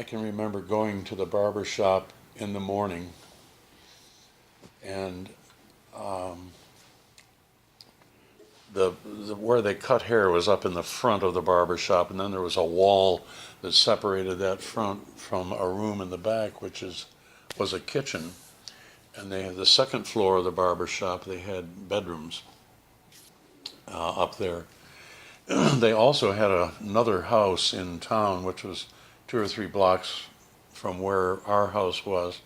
I can remember going to the barber shop in the morning, and where they cut hair was up in the front of the barber shop, and then there was a wall that separated that front from a room in the back, was a kitchen. And they had the second floor of the barber shop. They had bedrooms up there. They also had another house in town, which was 2 or 3 blocks from where our house was.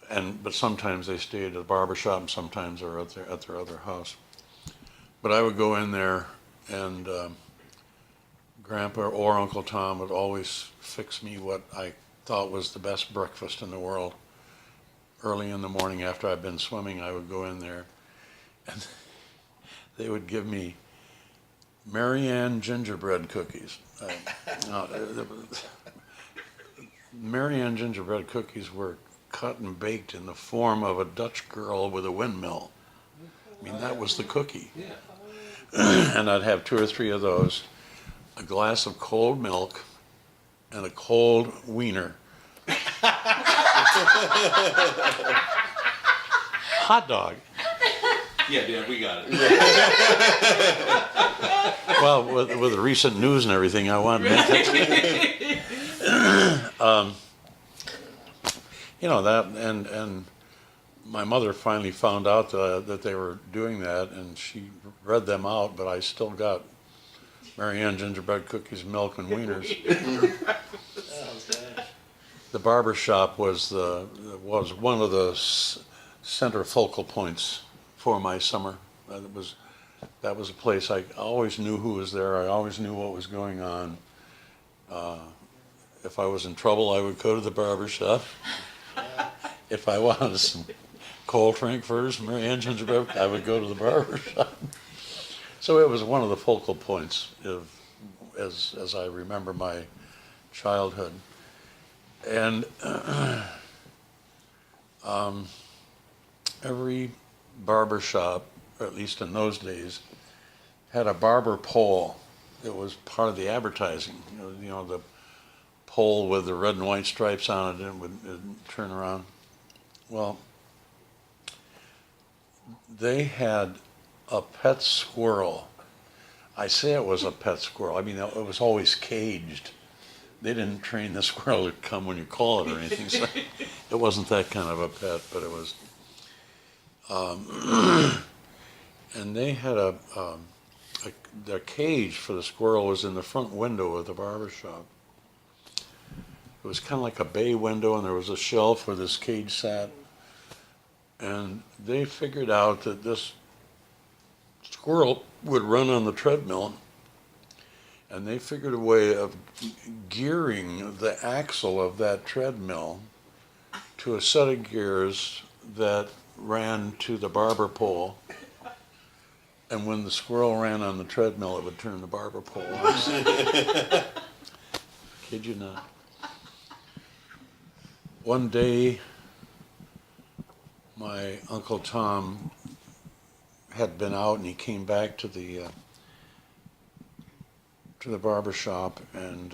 But sometimes they stayed at the barber shop, and sometimes they were at their other house. But I would go in there, and Grandpa or Uncle Tom would always fix me what I thought was the best breakfast in the world. Early in the morning after I'd been swimming, I would go in there, and they would give me Marianne gingerbread cookies. Marianne gingerbread cookies were cut and baked in the form of a Dutch girl with a windmill. I mean, that was the cookie. And I'd have 2 or 3 of those, a glass of cold milk, and a cold wiener. Hot dog. Yeah, Dad, we got it. Well, with the recent news and everything, I wanted to make it. That, and my mother finally found out that they were doing that, and she read them out, but I still got Marianne gingerbread cookies, milk, and wieners. The barber shop was one of the center focal points for my summer. That was a place I always knew who was there. I always knew what was going on. If I was in trouble, I would go to the barber shop. If I wanted some cold frankfurters, Marianne gingerbread, I would go to the barber shop. So it was one of the focal points as I remember my childhood. And every barber shop, or at least in those days, had a barber pole. It was part of the advertising. The pole with the red and white stripes on it, and it would turn around. Well, they had a pet squirrel. I say it was a pet squirrel. I mean, it was always caged. They didn't train the squirrel to come when you call it or anything. So it wasn't that kind of a pet, but it was. And they had their cage for the squirrel was in the front window of the barber shop. It was kind of like a bay window, and there was a shelf where this cage sat. And they figured out that this squirrel would run on the treadmill, and they figured a way of gearing the axle of that treadmill to a set of gears that ran to the barber pole. And when the squirrel ran on the treadmill, it would turn the barber pole on. Kid you not. One day, my Uncle Tom had been out, and he came back to the barber shop, and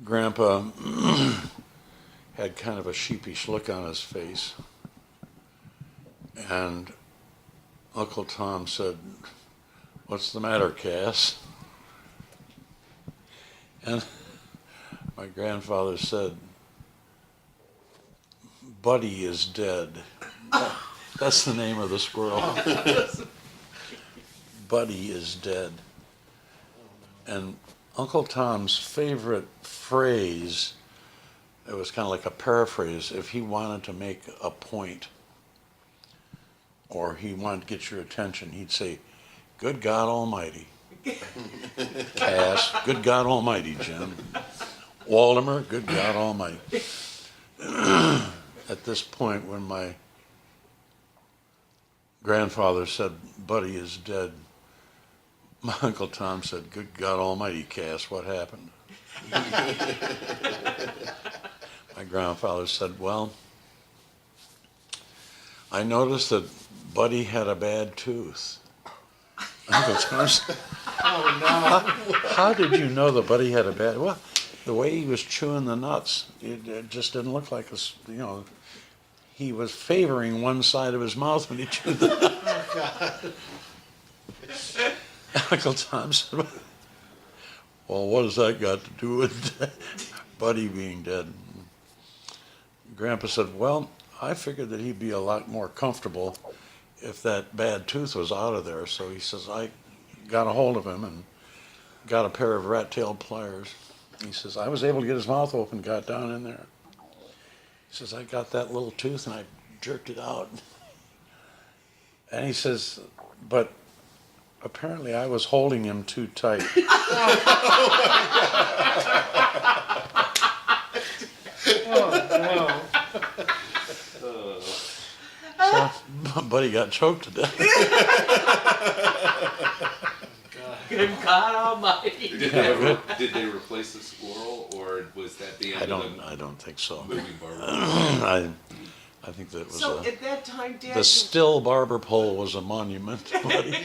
Grandpa had kind of a sheepish look on his face, and Uncle Tom said, "What's the matter, Cass?" And my grandfather said, "Buddy is dead." That's the name of the squirrel. Buddy is dead. And Uncle Tom's favorite phrase, it was kind of like a paraphrase, if he wanted to make a point or he wanted to get your attention, he'd say, "Good God Almighty." Cass, "Good God Almighty, Jim." Waldemer, "Good God Almighty." At this point, when my grandfather said, "Buddy is dead," my Uncle Tom said, "Good God Almighty, Cass, what happened?" My grandfather said, "Well, I noticed that Buddy had a bad tooth." Uncle Tom said, How did you know that Buddy had a bad? Well, the way he was chewing the nuts, it just didn't look like he was favoring one side of his mouth when he chewed the nuts. Uncle Tom said, "Well, what has that got to do with Buddy being dead?" Grandpa said, "Well, I figured that he'd be a lot more comfortable if that bad tooth was out of there." So he says, I got a hold of him and got a pair of rat-tailed pliers. He says, I was able to get his mouth open, got down in there. He says, I got that little tooth and I jerked it out. And he says, but apparently I was holding him too tight. So, Buddy got choked to death. Good God Almighty! Did they replace the squirrel, or was that the end of I don't think so. the moving barber? I think that was So at that time, Dad, the still barber pole was a monument to Buddy.